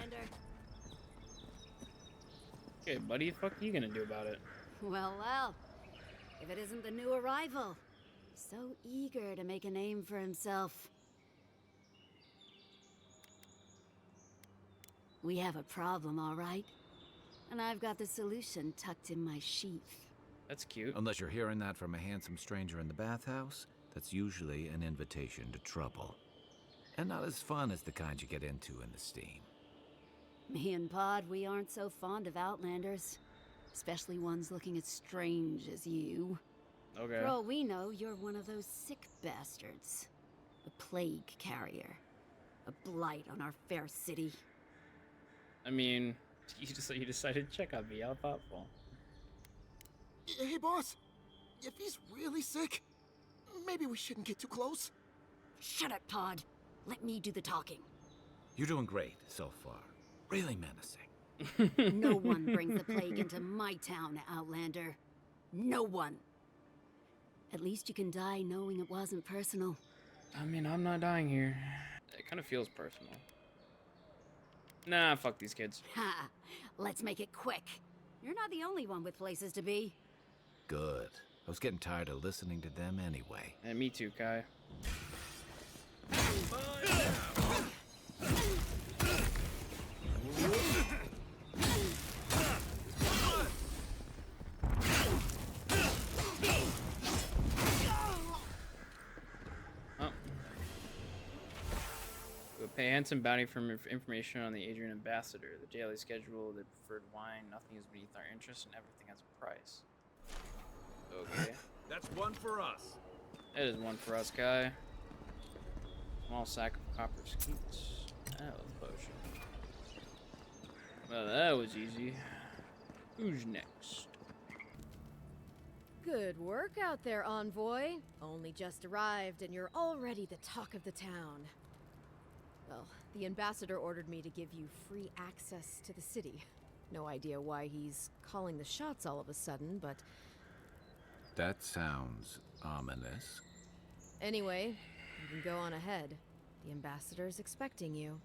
Outlander. Okay, buddy, the fuck are you gonna do about it? Well, well. If it isn't the new arrival. So eager to make a name for himself. We have a problem, all right? And I've got the solution tucked in my sheath. That's cute. Unless you're hearing that from a handsome stranger in the bathhouse, that's usually an invitation to trouble. And not as fun as the kind you get into in the steam. Me and Pod, we aren't so fond of Outlanders. Especially ones looking as strange as you. Okay. For all we know, you're one of those sick bastards. A plague carrier. A blight on our fair city. I mean, you decided to check on me. How thoughtful. Hey, boss. If he's really sick, maybe we shouldn't get too close. Shut it, Pod. Let me do the talking. You're doing great so far. Really menacing. No one brings the plague into my town, Outlander. No one. At least you can die knowing it wasn't personal. I mean, I'm not dying here. It kind of feels personal. Nah, fuck these kids. Ha! Let's make it quick. You're not the only one with places to be. Good. I was getting tired of listening to them anyway. And me too, Kai. Pay handsome bounty for information on the Adrian Ambassador, the daily schedule, the preferred wine. Nothing is beneath our interest, and everything has a price. Okay. That's one for us. That is one for us, Kai. Small sack of copper skeets. That was a potion. Well, that was easy. Who's next? Good work out there, Envoy. Only just arrived, and you're already the talk of the town. Well, the ambassador ordered me to give you free access to the city. No idea why he's calling the shots all of a sudden, but... That sounds ominous. Anyway, you can go on ahead. The ambassador's expecting you.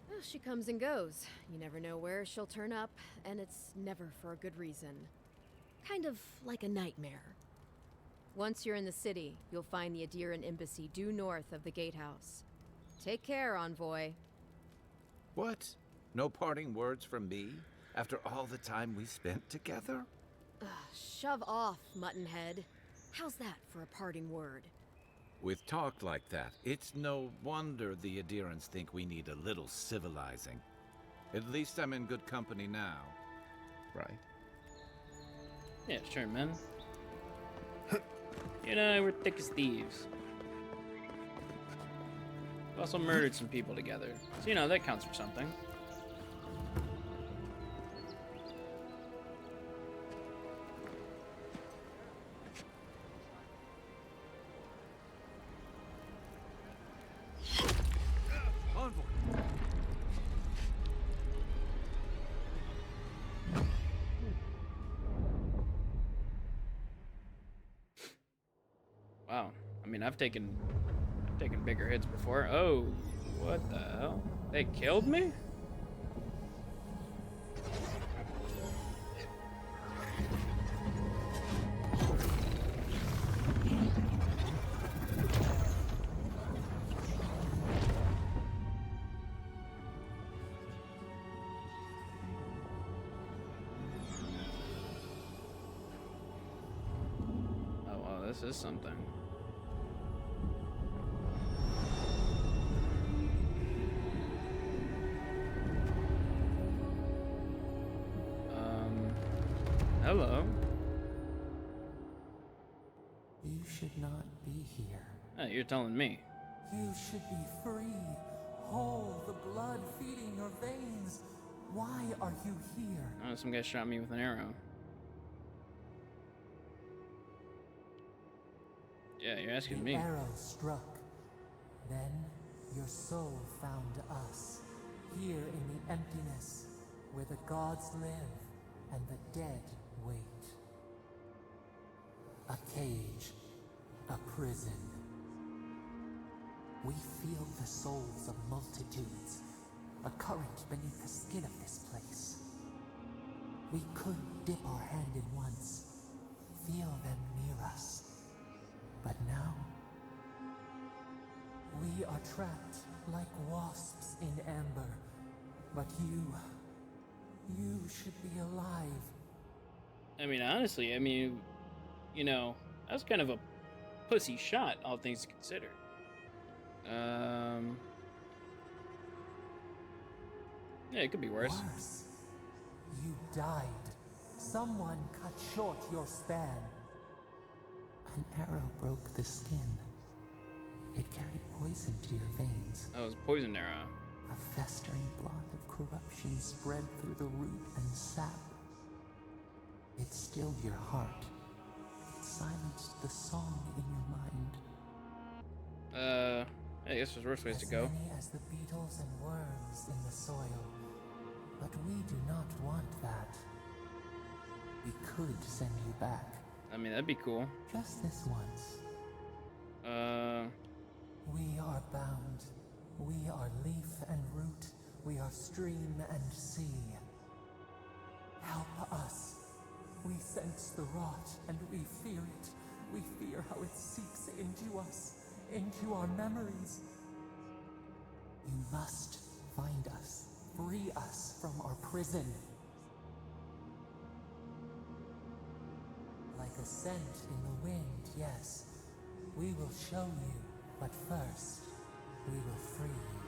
Well, she comes and goes. You never know where she'll turn up, and it's never for a good reason. Kind of like a nightmare. Once you're in the city, you'll find the Adiran embassy due north of the gatehouse. Take care, Envoy. What? No parting words from me? After all the time we spent together? Shove off, Muttonhead. How's that for a parting word? With talk like that, it's no wonder the Adirans think we need a little civilizing. At least I'm in good company now. Right? Yeah, sure, man. You know, we're thick as thieves. We also murdered some people together. So, you know, that counts for something. Envoy. Wow. I mean, I've taken bigger hits before. Oh, what the hell? They killed me? Oh, wow, this is something. Hello. You should not be here. Oh, you're telling me. You should be free, whole, the blood feeding your veins. Why are you here? Oh, some guy shot me with an arrow. Yeah, you're asking me. The arrow struck. Then your soul found us, here in the emptiness, where the gods live and the dead wait. A cage, a prison. We feel the souls of multitudes, a current beneath the skin of this place. We could dip our hand in once, feel them near us. But now, we are trapped like wasps in amber. But you should be alive. I mean, honestly, you know, that was kind of a pussy shot, all things considered. Yeah, it could be worse. Worse. You died. Someone cut short your span. An arrow broke the skin. It carried poison to your veins. That was a poison arrow. A festering blot of corruption spread through the root and sap. It stilled your heart. It silenced the song in your mind. I guess there's worse ways to go. As many as the beetles and worms in the soil. But we do not want that. We could send you back. I mean, that'd be cool. Just this once. We are bound. We are leaf and root. We are stream and sea. Help us. We sense the rot and we fear it. We fear how it seeps into us, into our memories. You must find us. Free us from our prison. Like a scent in the wind, yes. We will show you, but first, we will free you.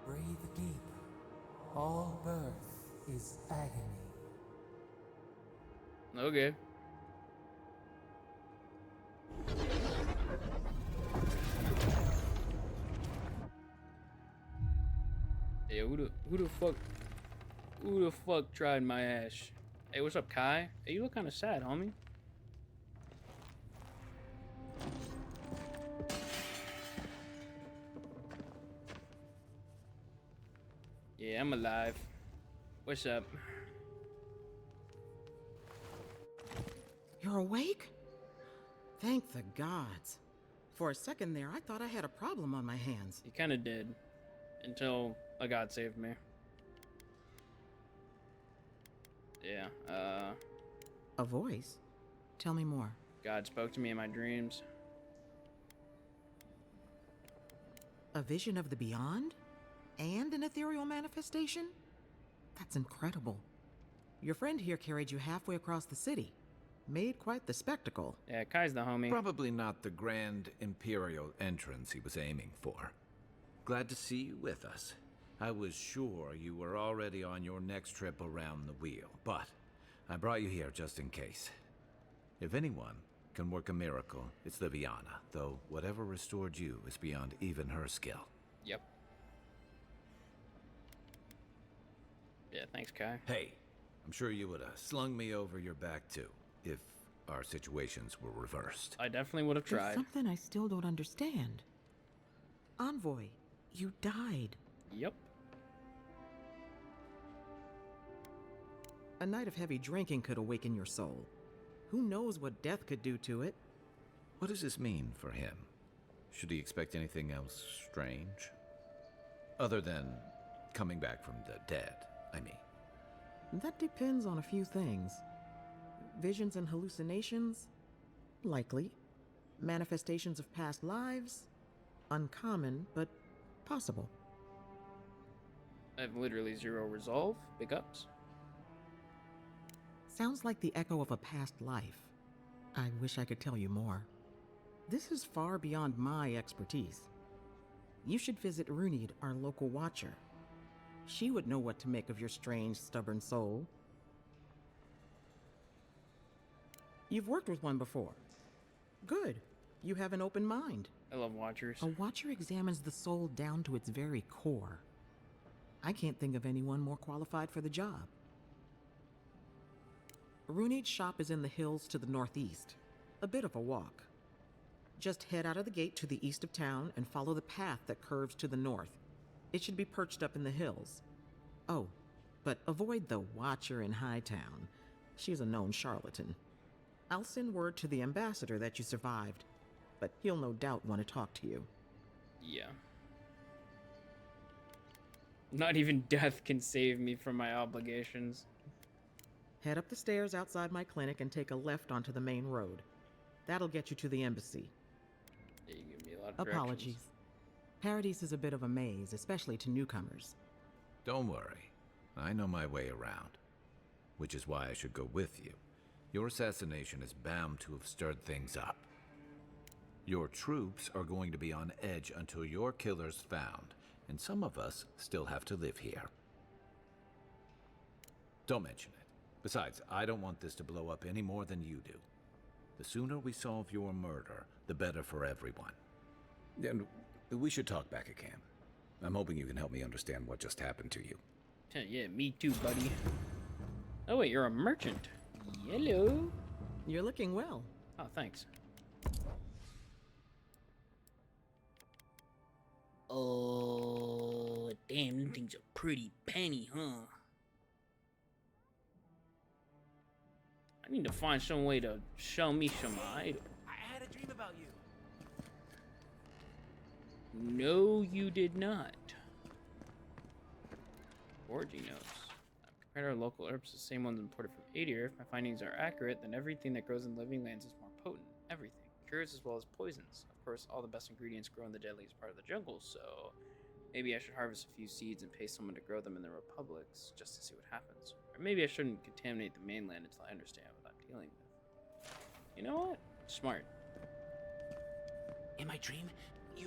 Breathe deep. All birth is agony. Okay. Yeah, who the fuck tried my ass? Hey, what's up, Kai? Hey, you look kind of sad, homie. Yeah, I'm alive. What's up? You're awake? Thank the gods. For a second there, I thought I had a problem on my hands. You kind of did. Until a god saved me. Yeah, A voice? Tell me more. God spoke to me in my dreams. A vision of the beyond? And an ethereal manifestation? That's incredible. Your friend here carried you halfway across the city. Made quite the spectacle. Yeah, Kai's the homie. Probably not the grand imperial entrance he was aiming for. Glad to see you with us. I was sure you were already on your next trip around the wheel, but I brought you here just in case. If anyone can work a miracle, it's Liviana, though whatever restored you is beyond even her skill. Yep. Yeah, thanks, Kai. Hey, I'm sure you would have slung me over your back too, if our situations were reversed. I definitely would have There's tried. something I still don't understand. Envoy, you died. Yep. A night of heavy drinking could awaken your soul. Who knows what death could do to it? What does this mean for him? Should he expect anything else strange? Other than coming back from the dead, I mean. That depends on a few things. Visions and hallucinations? Likely. Manifestations of past lives? Uncommon, but possible. I have literally zero resolve. Big ups. Sounds like the echo of a past life. I wish I could tell you more. This is far beyond my expertise. You should visit Runid, our local watcher. She would know what to make of your strange, stubborn soul. You've worked with one before. Good. You have an open mind. I love watchers. A watcher examines the soul down to its very core. I can't think of anyone more qualified for the job. Runid's shop is in the hills to the northeast. A bit of a walk. Just head out of the gate to the east of town and follow the path that curves to the north. It should be perched up in the hills. Oh, but avoid the watcher in Hightown. She's a known charlatan. I'll send word to the ambassador that you survived, but he'll no doubt want to talk to you. Yeah. Not even death can save me from my obligations. Head up the stairs outside my clinic and take a left onto the main road. That'll get you to the embassy. Yeah, you give me a lot of directions. Apologies. Paradise is a bit of a maze, especially to newcomers. Don't worry. I know my way around. Which is why I should go with you. Your assassination is bound to have stirred things up. Your troops are going to be on edge until your killer's found, and some of us still have to live here. Don't mention it. Besides, I don't want this to blow up any more than you do. The sooner we solve your murder, the better for everyone. And we should talk back at camp. I'm hoping you can help me understand what just happened to you. Yeah, me too, buddy. Oh wait, you're a merchant. Hello. You're looking well. Oh, thanks. Oh, damn, them things are pretty penny, huh? I need to find some way to show me some idol. I had a dream about you. No, you did not. Foraging notes. I've compared our local herbs to the same ones imported from Adir. If my findings are accurate, then everything that grows in living lands is more potent. Everything. Cures as well as poisons. Of course, all the best ingredients grow in the deadliest part of the jungle, so maybe I should harvest a few seeds and pay someone to grow them in the republics just to see what happens. Or maybe I shouldn't contaminate the mainland until I understand what I'm dealing with. You know what? Smart. In my dream,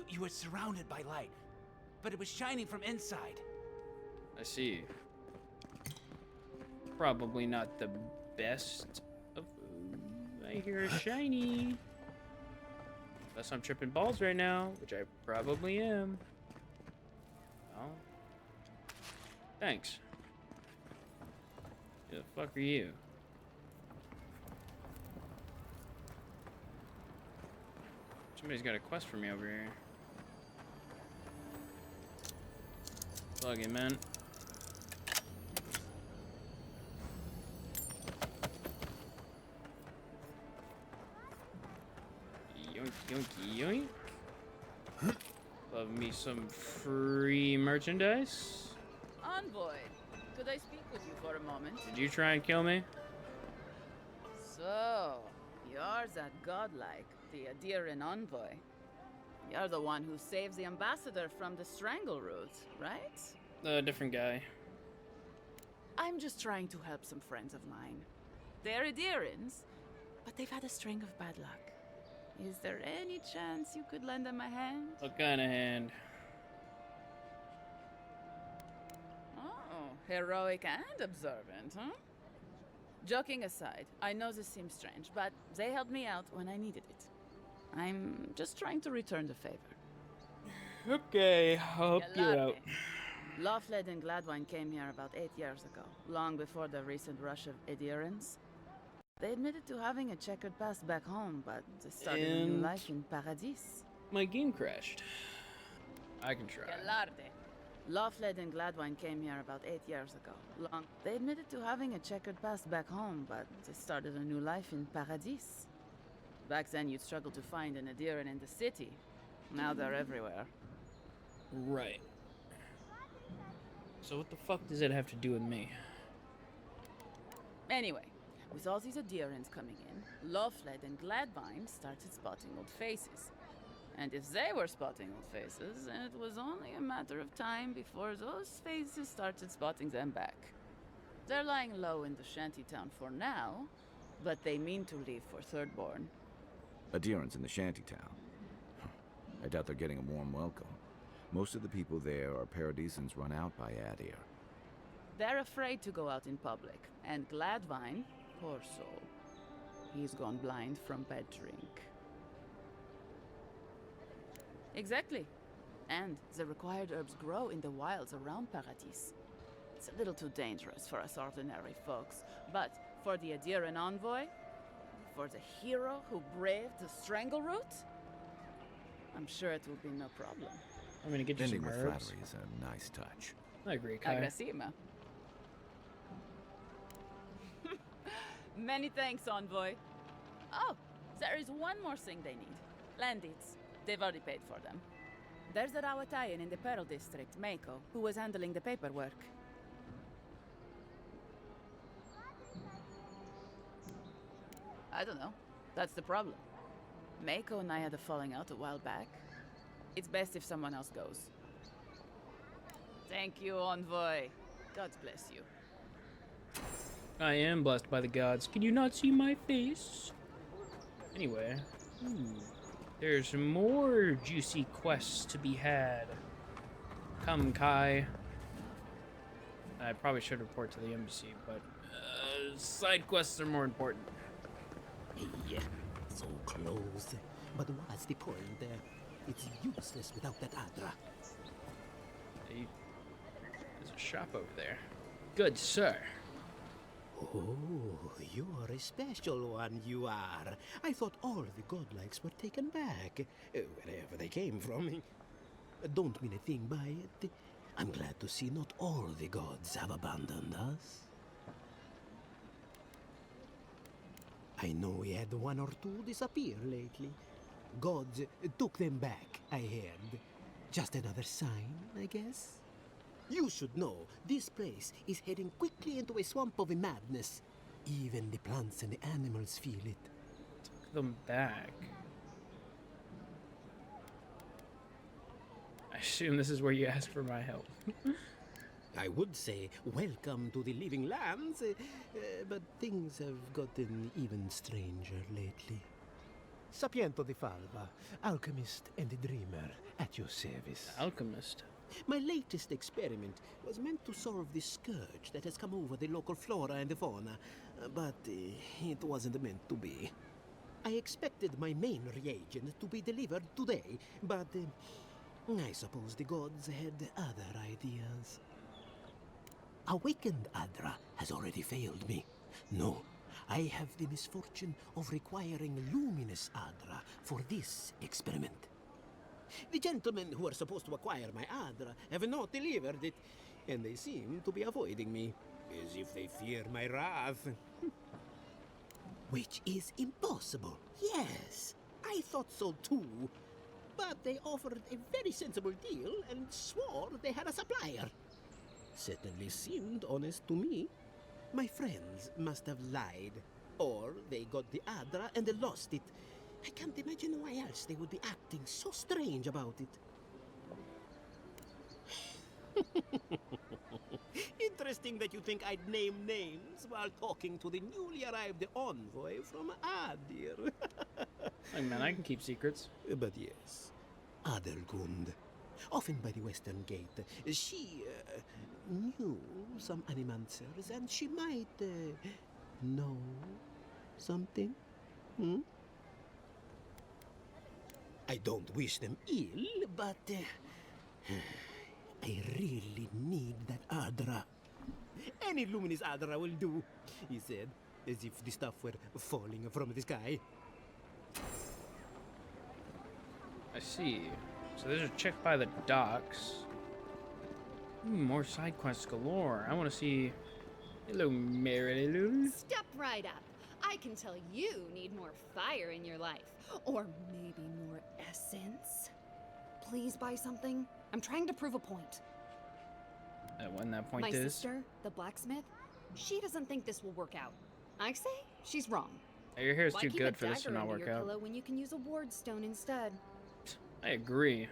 you were surrounded by light, but it was shining from inside. I see. Probably not the best of... I hear a shiny. Unless I'm tripping balls right now, which I probably am. Well, thanks. Who the fuck are you? Somebody's got a quest for me over here. Plug in, man. Yoink, yoink, yoink. Love me some free merchandise. Envoy, could I speak with you for a moment? Did you try and kill me? So, you're that godlike, the Adiran envoy. You're the one who saves the ambassador from the strangle root, right? A different guy. I'm just trying to help some friends of mine. They're Adirans, but they've had a string of bad luck. Is there any chance you could lend them a hand? What kind of hand? Oh, heroic and observant, huh? Joking aside, I know this seems strange, but they helped me out when I needed it. I'm just trying to return the favor. Okay, I'll help you out. Lawfled and Gladwine came here about 8 years ago, long before the recent rush of Adirans. They admitted to having a checkered past back home, but they started a new life in Paradis. My game crashed. I can try. Lawfled and Gladwine came here about 8 years ago. They admitted to having a checkered past back home, but they started a new life in Paradis. Back then, you'd struggle to find an Adiran in the city. Now they're everywhere. Right. So what the fuck does it have to do with me? Anyway, with all these Adirans coming in, Lawfled and Gladwine started spotting old faces. And if they were spotting old faces, it was only a matter of time before those faces started spotting them back. They're lying low in the shantytown for now, but they mean to leave for Thirdborn. Adirans in the shantytown. I doubt they're getting a warm welcome. Most of the people there are Paradisans run out by Adir. They're afraid to go out in public, and Gladwine, poor soul, he's gone blind from bad drink. Exactly. And the required herbs grow in the wilds around Paradis. It's a little too dangerous for us ordinary folks, but for the Adiran envoy, for the hero who braved the strangle root, I'm sure it will be no problem. I'm gonna get you Ending some with herbs. flattery is a nice touch. I agree, Kai. Agressima. Many thanks, envoy. Oh, there is one more thing they need. Land deeds. They've already paid for them. There's a Rawatayan in the Pearl District, Mako, who was handling the paperwork. I don't know. That's the problem. Mako and I had a falling out a while back. It's best if someone else goes. Thank you, Envoy. God bless you. I am blessed by the gods. Can you not see my face? Anyway, there's more juicy quests to be had. Come, Kai. I probably should report to the embassy, but side quests are more important. Hey, so close. But what's the point? It's useless without that Adra. Hey, there's a shop over there. Good sir. Oh, you're a special one, you are. I thought all the godlikes were taken back, wherever they came from. Don't mean a thing by it. I'm glad to see not all the gods have abandoned us. I know we had one or two disappear lately. Gods took them back, I heard. Just another sign, I guess? You should know, this place is heading quickly into a swamp of madness. Even the plants and the animals feel it. Took them back. I assume this is where you ask for my help. I would say welcome to the living lands, but things have gotten even stranger lately. Sapiento di Falva, alchemist and dreamer, at your service. Alchemist? My latest experiment was meant to solve the scourge that has come over the local flora and fauna, but it wasn't meant to be. I expected my main reagent to be delivered today, but I suppose the gods had other ideas. Awakened Adra has already failed me. No, I have the misfortune of requiring luminous Adra for this experiment. The gentlemen who are supposed to acquire my Adra have not delivered it, and they seem to be avoiding me, as if they fear my wrath. Which is impossible. Yes, I thought so too. But they offered a very sensible deal and swore they had a supplier. Certainly seemed honest to me. My friends must have lied. Or they got the Adra and they lost it. I can't imagine why else they would be acting so strange about it. Interesting that you think I'd name names while talking to the newly arrived envoy from Adir. Hey man, I can keep secrets. But yes, Adelgund, often by the western gate, she knew some animancers, and she might know something. I don't wish them ill, but I really need that Adra. Any luminous Adra will do, he said, as if the stuff were falling from the sky. I see. So there's a check by the docks. More side quests galore. I want to see... Hello, Marilyn. Step right up. I can tell you need more fire in your life. Or maybe more essence. Please buy something. I'm trying to prove a point. When that point My is... sister, the blacksmith, she doesn't think this will work out. I say she's wrong. Hey, your hair's Why too keep good a for this to dagger not under work your out. pillow when you can use a ward stone instead? I agree.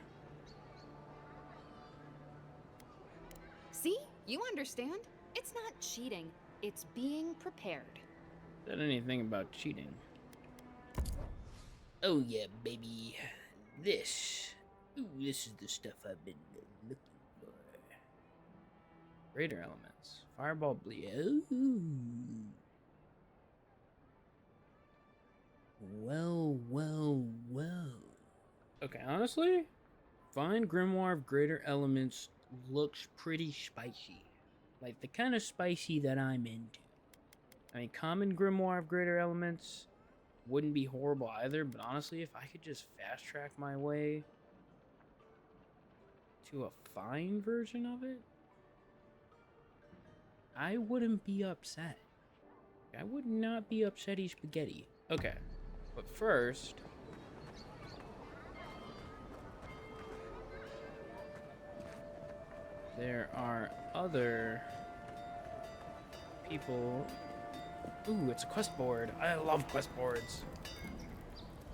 See? You understand? It's not cheating. It's being prepared. Said anything about cheating. Oh yeah, baby. This. Ooh, this is the stuff I've been looking for. Greater elements. Fireball bleed. Ooh. Well, well, well. Okay, honestly, Fine Grimoire of Greater Elements looks pretty spicy. Like the kind of spicy that I'm into. I mean, Common Grimoire of Greater Elements wouldn't be horrible either, but honestly, if I could just fast track my way to a fine version of it, I wouldn't be upset. I would not be upsetty spaghetti. Okay, But first, there are other people. Ooh, it's a quest board. I love quest boards.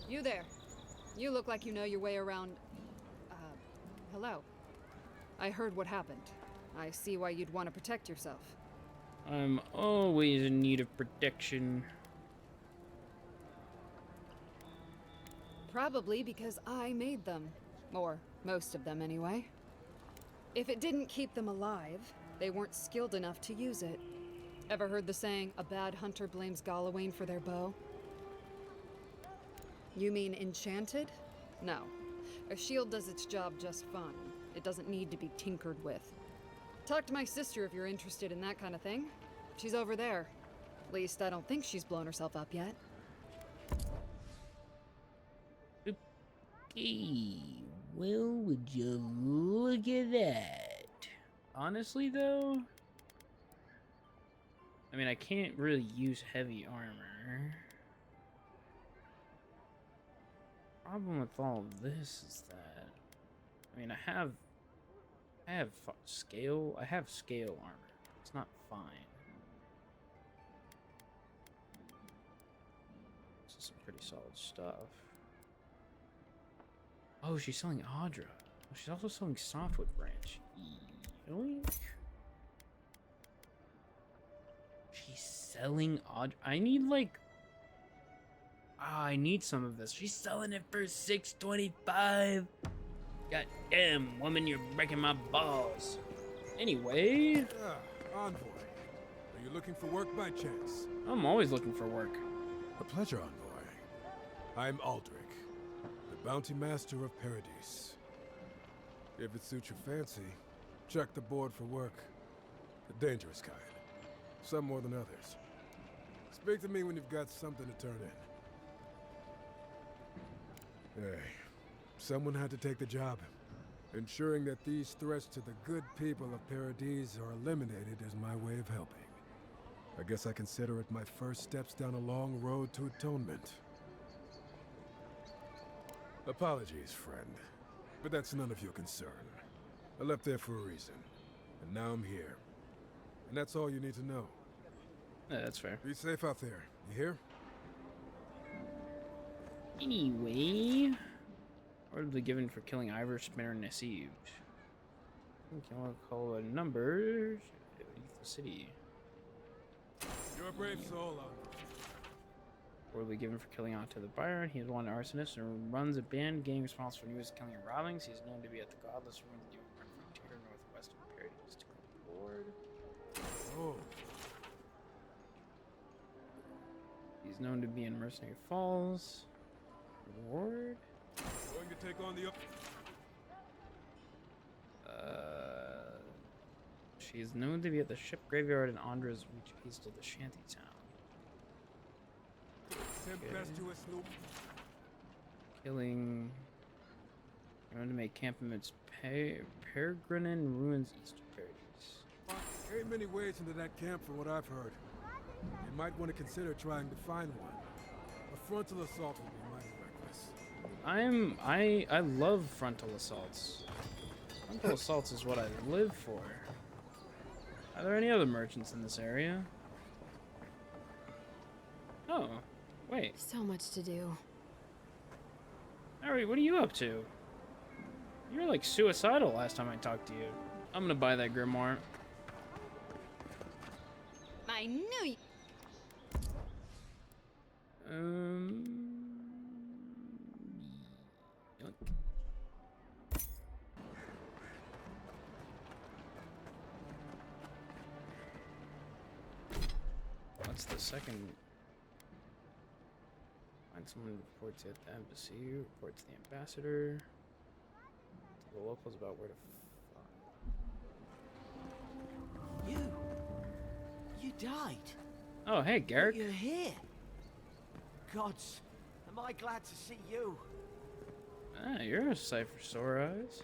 You there. You look like you know your way around. Hello. I heard what happened. I see why you'd want to protect yourself. I'm always in need of protection. Probably because I made them. Or most of them, anyway. If it didn't keep them alive, they weren't skilled enough to use it. Ever heard the saying, a bad hunter blames Galawain for their bow? You mean enchanted? No. A shield does its job just fine. It doesn't need to be tinkered with. Talk to my sister if you're interested in that kind of thing. She's over there. At least I don't think she's blown herself up yet. Okay, well, would you look at that? Honestly, though, I mean, I can't really use heavy armor. Problem with all of this is that, I mean, I have scale armor. It's not fine. This is some pretty solid stuff. Oh, she's selling Audra. Oh, she's also selling Softwood Branch. Yoink. She's selling Audra. I need like. I need some of this. She's selling it for $6.25. God damn, woman, you're breaking my balls. Anyway. Envoy. Are you looking for work by chance? I'm always looking for work. A pleasure, Envoy. I'm Aldrich, the bounty master of Paradise. If it suits your fancy, check the board for work. The dangerous kind. Some more than others. Speak to me when you've got something to turn in. Hey, someone had to take the job. Ensuring that these threats to the good people of Paradise are eliminated is my way of helping. I guess I consider it my first steps down a long road to atonement. Apologies, friend, but that's none of your concern. I left there for a reason, and now I'm here. And that's all you need to know. Yeah, that's fair. Be safe out there, you hear? Anyway, orderly given for killing Ivor, Spinner, and Nassib. Kill call a number. Leave the city. You're a brave soul, Orderly given for killing Otto the Byron. He is one arsonist and runs a band gang responsible for news killing and robbings. He is known to be at the godless ruins of the open frontier northwest of Paradise to the board. Oh. He's known to be in Mercenary Falls. Reward. Going to take on the She is known to be at the ship graveyard in Andra's reach east of the shanty town. tempestuous loop. Killing. Known to make camp amidst Peregrine ruins east of Paradise. Ain't many ways into that camp from what I've heard. You might want to consider trying to find one. A frontal assault would be mighty reckless. I love frontal assaults. Frontal assaults is what I live for. Are there any other merchants in this area? Oh, wait. So much to do. Harry, what are you up to? You were like suicidal last time I talked to you. I'm gonna buy that grimoire. I knew you. Yoink. What's the second? Find someone who reports at the embassy, reports the ambassador. Tell the locals about where to find. You died. Oh, hey, Garrick. You're here. Gods, am I glad to see you. Ah, you're a sight for sore eyes.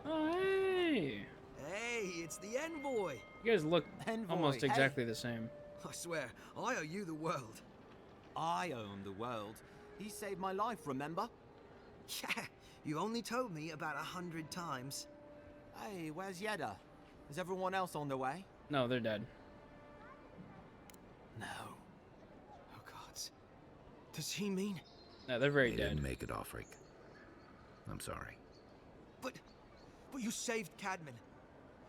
Oh, hey. Hey, it's the envoy. You guys look Envoy, almost hey. exactly the same. I swear, I owe you the world. I owe him the world. He saved my life, remember? Yeah, you only told me about 100 times. Hey, where's Yeda? Is everyone else on their way? No, they're dead. No. Oh, God. Does he mean? No, they're very They dead. didn't make it, Offric. I'm sorry. But you saved Cadman.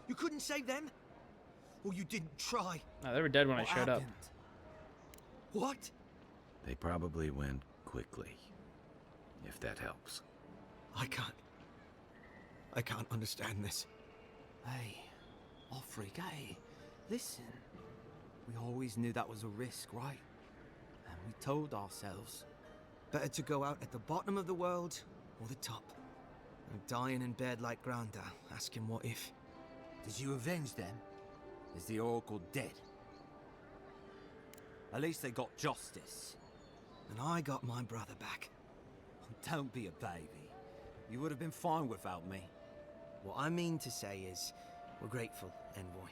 You couldn't save them? Or you didn't try? No, they were dead when I showed up. What? They probably went quickly, if that helps. I can't understand this. Hey, Offric, hey, listen. We always knew that was a risk, right? And we told ourselves. Better to go out at the bottom of the world or the top. And dying in bed like Granda, asking what if. Did you avenge them? Is the Oracle dead? At least they got justice. And I got my brother back. Don't be a baby. You would have been fine without me. What I mean to say is, we're grateful, Envoy.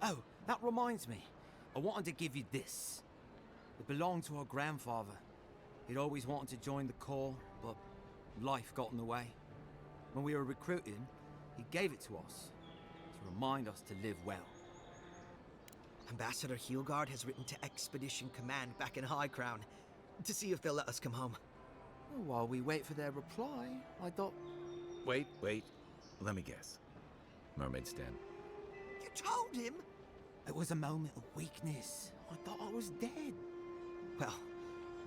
Oh, that reminds me. I wanted to give you this. It belonged to our grandfather. He'd always wanted to join the Corps, but life got in the way. When we were recruiting, he gave it to us to remind us to live well. Ambassador Heelgard has written to Expedition Command back in High Crown to see if they'll let us come home. Well, while we wait for their reply, I thought... Wait. Let me guess. Mermaid's Den. You told him? It was a moment of weakness. I thought I was dead. Well,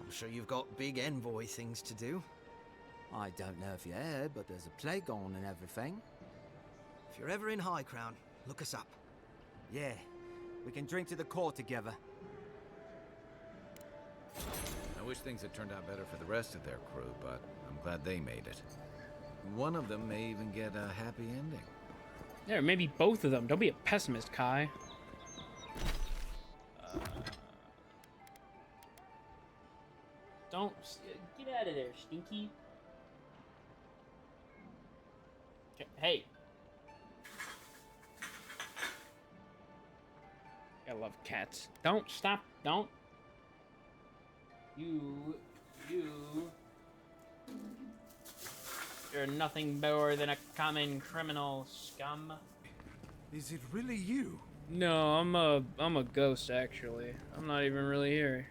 I'm sure you've got big Envoy things to do. I don't know if you heard, but there's a plague on and everything. If you're ever in High Crown, look us up. Yeah, we can drink to the Corps together. I wish things had turned out better for the rest of their crew, but I'm glad they made it. One of them may even get a happy ending. Yeah, maybe both of them. Don't be a pessimist, Kai. Don't get out of there, Stinky. Hey. I love cats. Don't stop. Don't. You're nothing more than a common criminal, scum. Is it really you? No, I'm a ghost actually. I'm not even really here.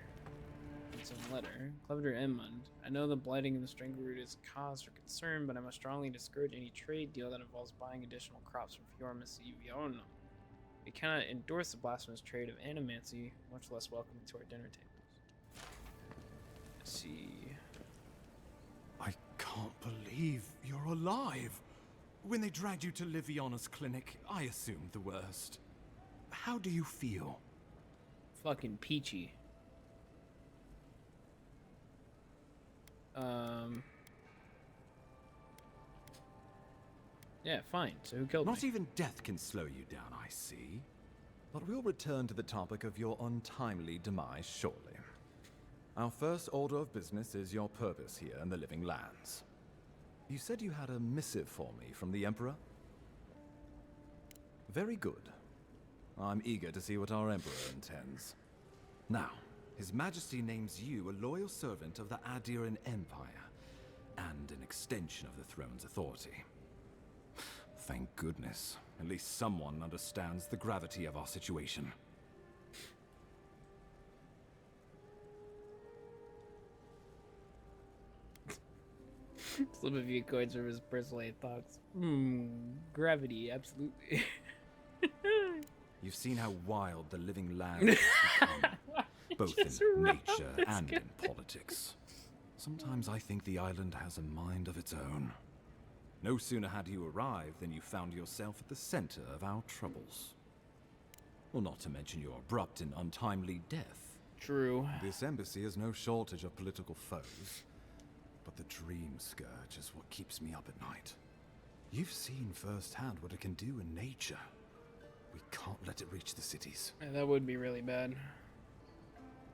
It's a letter. Clever Edmund. I know the blighting of the Strangleroot is cause for concern, but I must strongly discourage any trade deal that involves buying additional crops from Fjormus Eviono. We cannot endorse the blasphemous trade of animancy, much less welcome it to our dinner tables. Let's see. I can't believe you're alive. When they dragged you to Liviona's clinic, I assumed the worst. How do you feel? Fucking peachy. Yeah, fine. So who killed me? Not even death can slow you down, I see. But we'll return to the topic of your untimely demise shortly. Our first order of business is your purpose here in the Living Lands. You said you had a missive for me from the Emperor? Very good. I'm eager to see what our Emperor intends. Now, His Majesty names you a loyal servant of the Adiran Empire, and an extension of the throne's authority. Thank goodness. At least someone understands the gravity of our situation. Slip a few coins from his bristly thoughts. Gravity, absolutely. You've seen how wild the Living Land has become, both in nature and in politics. Sometimes I think the island has a mind of its own. No sooner had you arrived than you found yourself at the center of our troubles. Well, not to mention your abrupt and untimely death. True. This embassy has no shortage of political foes, but the Dream Scourge is what keeps me up at night. You've seen firsthand what it can do in nature. We can't let it reach the cities. Yeah, that would be really bad.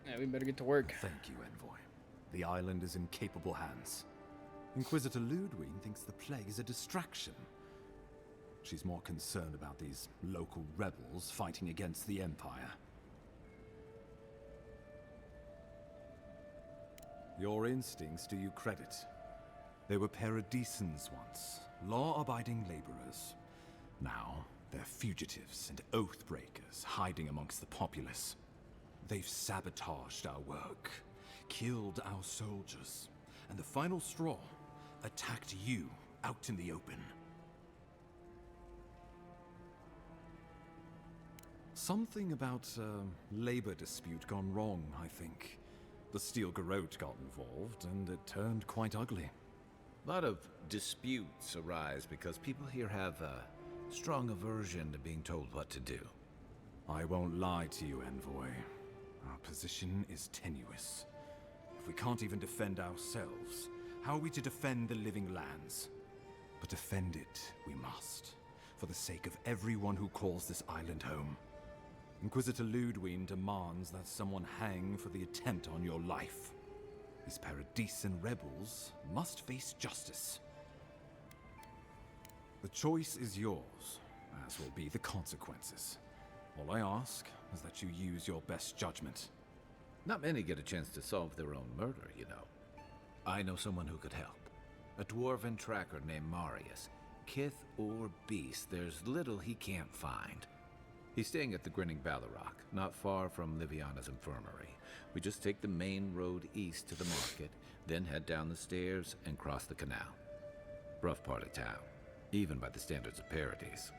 Yeah, we better get to work. Thank you, Envoy. The island is in capable hands. Inquisitor Ludwig thinks the plague is a distraction. She's more concerned about these local rebels fighting against the Empire. Your instincts do you credit. They were paradisans once, law-abiding laborers. Now, they're fugitives and oath-breakers hiding amongst the populace. They've sabotaged our work, killed our soldiers, and the final straw, attacked you out in the open. Something about a labor dispute gone wrong, I think. The Steel Garrote got involved, and it turned quite ugly. A lot of disputes arise because people here have a strong aversion to being told what to do. I won't lie to you, Envoy. Our position is tenuous. If we can't even defend ourselves, how are we to defend the living lands? But defend it we must, for the sake of everyone who calls this island home. Inquisitor Ludwine demands that someone hang for the attempt on your life. These Paradisan rebels must face justice. The choice is yours, as will be the consequences. All I ask is that you use your best judgment. Not many get a chance to solve their own murder, you know. I know someone who could help. A dwarven tracker named Marius. Kith or beast, there's little he can't find. He's staying at the Grinning Ballarrock, not far from Liviana's infirmary. We just take the main road east to the market, then head down the stairs and cross the canal. Rough part of town, even by the standards of Paradise.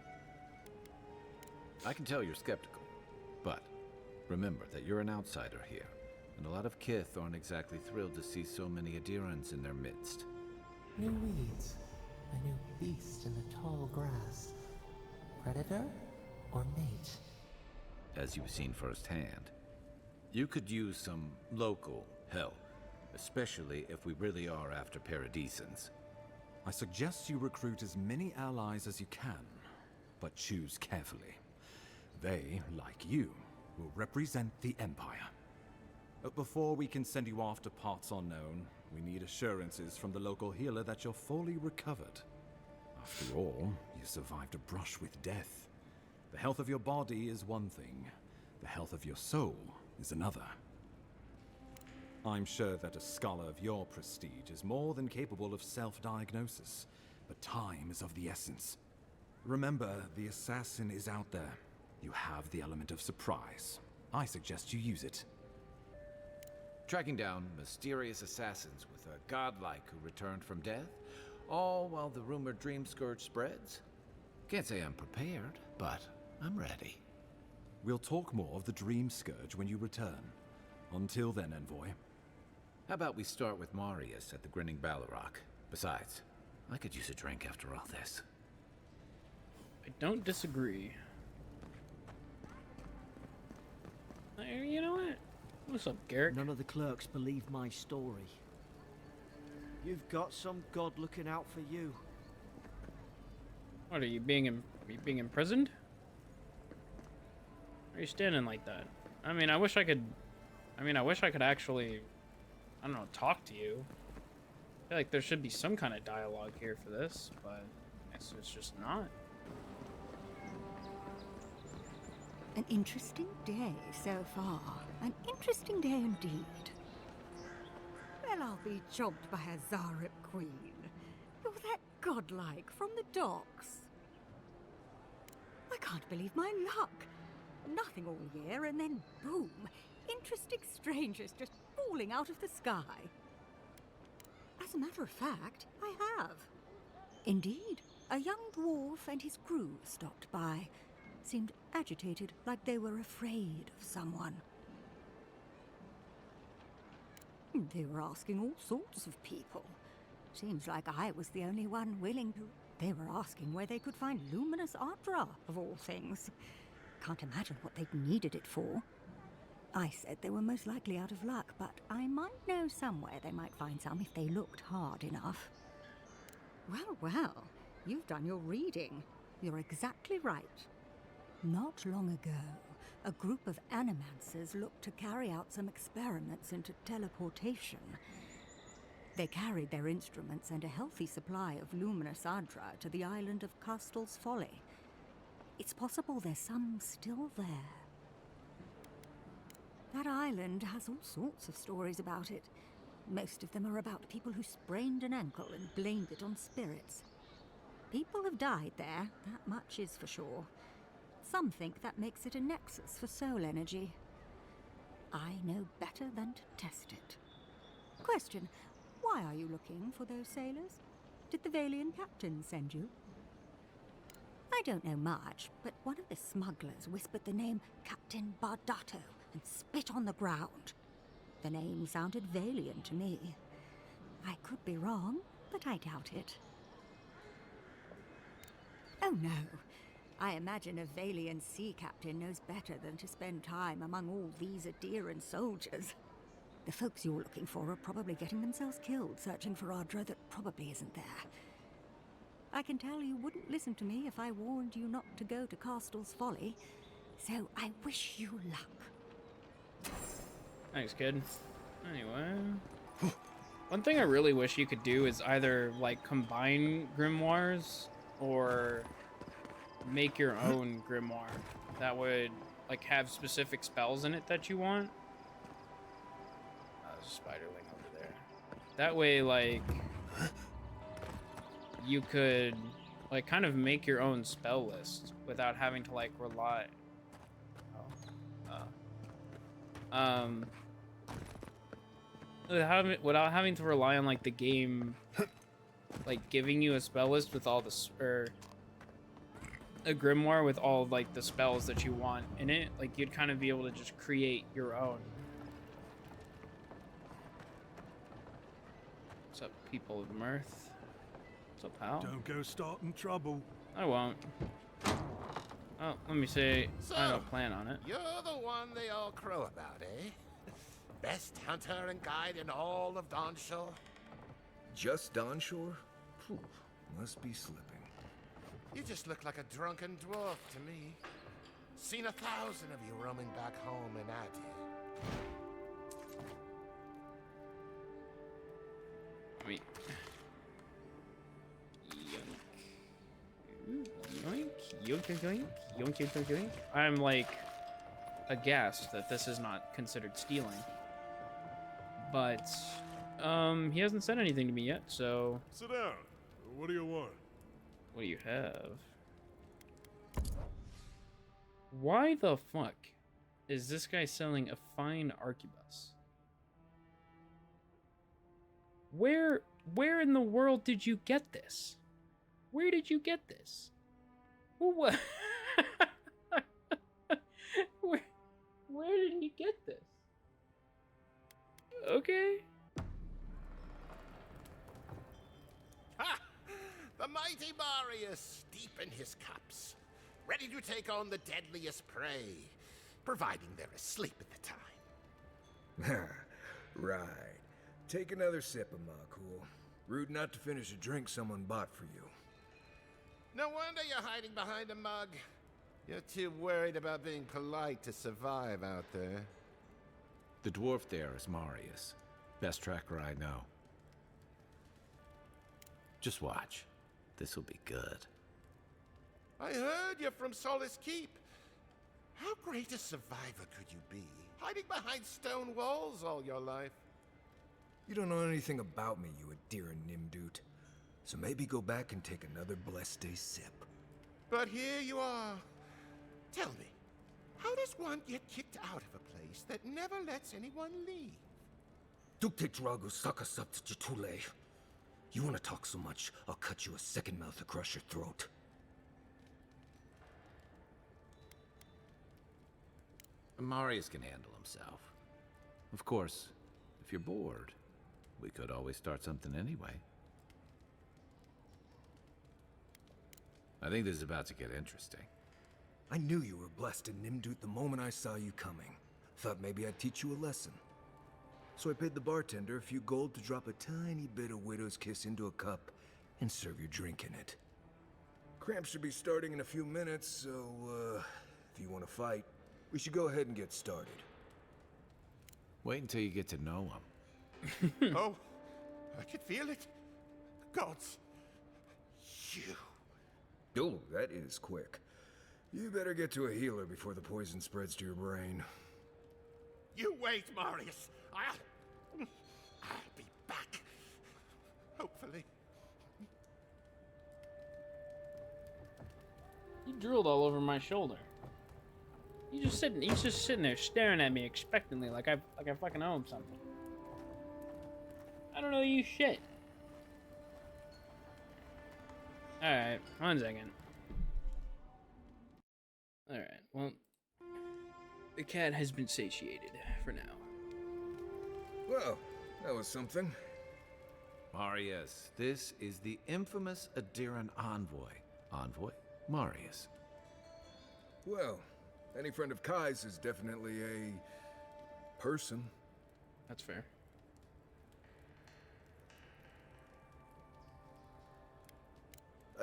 I can tell you're skeptical, but remember that you're an outsider here, and a lot of Kith aren't exactly thrilled to see so many adherents in their midst. New weeds, a new beast in the tall grass. Predator or mate? As you've seen firsthand, you could use some local help, especially if we really are after Paradisans. I suggest you recruit as many allies as you can, but choose carefully. They, like you, will represent the Empire. But before we can send you off to parts unknown, we need assurances from the local healer that you're fully recovered. After all, you survived a brush with death. The health of your body is one thing. The health of your soul is another. I'm sure that a scholar of your prestige is more than capable of self-diagnosis, but time is of the essence. Remember, the assassin is out there. You have the element of surprise. I suggest you use it. Tracking down mysterious assassins with a godlike who returned from death, all while the rumored Dream Scourge spreads? Can't say I'm prepared, but I'm ready. We'll talk more of the Dream Scourge when you return. Until then, Envoy. How about we start with Marius at the Grinning Ballarrock? Besides, I could use a drink after all this. I don't disagree. You know what? What's up, Garrick? None of the clerks believe my story. You've got some god looking out for you. What are you being imprisoned? Why are you standing like that? I mean, I wish I could actually, I don't know, talk to you. I feel like there should be some kind of dialogue here for this, but I guess it's just not. An interesting day so far. An interesting day indeed. Well, I'll be chomped by a Zarip queen. You're that godlike from the docks. I can't believe my luck. Nothing all year, and then boom, interesting strangers just falling out of the sky. As a matter of fact, I have. Indeed, a young dwarf and his crew stopped by. Seemed agitated, like they were afraid of someone. They were asking all sorts of people. Seems like I was the only one willing to. They were asking where they could find luminous Ardra, of all things. Can't imagine what they'd needed it for. I said they were most likely out of luck, but I might know somewhere they might find some if they looked hard enough. Well, well, you've done your reading. You're exactly right. Not long ago, a group of animancers looked to carry out some experiments into teleportation. They carried their instruments and a healthy supply of luminous adra to the island of Castel's Folly. It's possible there's some still there. That island has all sorts of stories about it. Most of them are about people who sprained an ankle and blamed it on spirits. People have died there, that much is for sure. Some think that makes it a nexus for soul energy. I know better than to test it. Question, why are you looking for those sailors? Did the Valian captain send you? I don't know much, but one of the smugglers whispered the name Captain Bardato and spit on the ground. The name sounded Valian to me. I could be wrong, but I doubt it. Oh no. I imagine a Valian sea captain knows better than to spend time among all these Adiran soldiers. The folks you're looking for are probably getting themselves killed searching for Adra that probably isn't there. I can tell you wouldn't listen to me if I warned you not to go to Castel's Folly, so I wish you luck. Thanks, kid. Anyway, one thing I really wish you could do is either like combine grimoires or make your own grimoire that would like have specific spells in it that you want. There's a spiderling over there. That way, like, you could like kind of make your own spell list without having to like rely. Without having to rely on like the game like giving you a spell list with all the or a grimoire with all like the spells that you want in it. Like you'd kind of be able to just create your own. What's up, people of Mirth? What's up, pal? Don't go starting trouble. I won't. Oh, let me say, So, I don't plan on it. You're the one they all crow about, eh? Best hunter and guide in all of Dawnshore? Just Dawnshore? Phew, must be slipping. You just look like a drunken dwarf to me. Seen 1,000 of you roaming back home in Adir. I mean, yoink, yoink, yoink, yoink, yoink, yoink, yoink, yoink. I'm like aghast that this is not considered stealing. But he hasn't said anything to me yet, so. Sit down. What do you want? What do you have? Why the fuck is this guy selling a fine arquebus? Where in the world did you get this? Where did you get this? What? Where did he get this? Okay. Ha! The mighty Marius, deep in his cups, ready to take on the deadliest prey, providing they're asleep at the time. Right. Take another sip of my cool. Rude not to finish a drink someone bought for you. No wonder you're hiding behind a mug. You're too worried about being polite to survive out there. The dwarf there is Marius. Best tracker I know. Just watch. This'll be good. I heard you're from Solace Keep. How great a survivor could you be, hiding behind stone walls all your life? You don't know anything about me, you Adiran Nimdut. So maybe go back and take another blessed day sip. But here you are. Tell me, how does one get kicked out of a place that never lets anyone leave? Dukte Drago Sakasat Jitule. You wanna talk so much, I'll cut you a second mouth across your throat. Marius can handle himself. Of course, if you're bored, we could always start something anyway. I think this is about to get interesting. I knew you were blessed in Nimdut the moment I saw you coming. Thought maybe I'd teach you a lesson. So I paid the bartender a few gold to drop a tiny bit of Widow's Kiss into a cup and serve your drink in it. Cramps should be starting in a few minutes, so, if you want to fight, we should go ahead and get started. Wait until you get to know him. Oh, I could feel it. Gods. You. Oh, that is quick. You better get to a healer before the poison spreads to your brain. You wait, Marius. I'll be back. Hopefully. You drooled all over my shoulder. He's just sitting there staring at me expectantly like I fucking owe him something. I don't know you shit. Alright, 1 second. Alright, well, the cat has been satiated for now. Well, that was something. Marius, this is the infamous Adiran envoy. Envoy Marius. Well, any friend of Kai's is definitely a person. That's fair.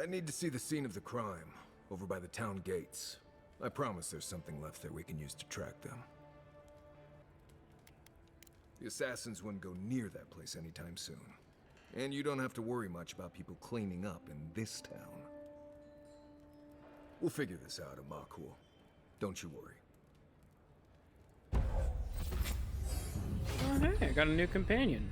I need to see the scene of the crime, over by the town gates. I promise there's something left there we can use to track them. The assassins wouldn't go near that place anytime soon. And you don't have to worry much about people cleaning up in this town. We'll figure this out, Amakul. Don't you worry. Oh, hey, I got a new companion.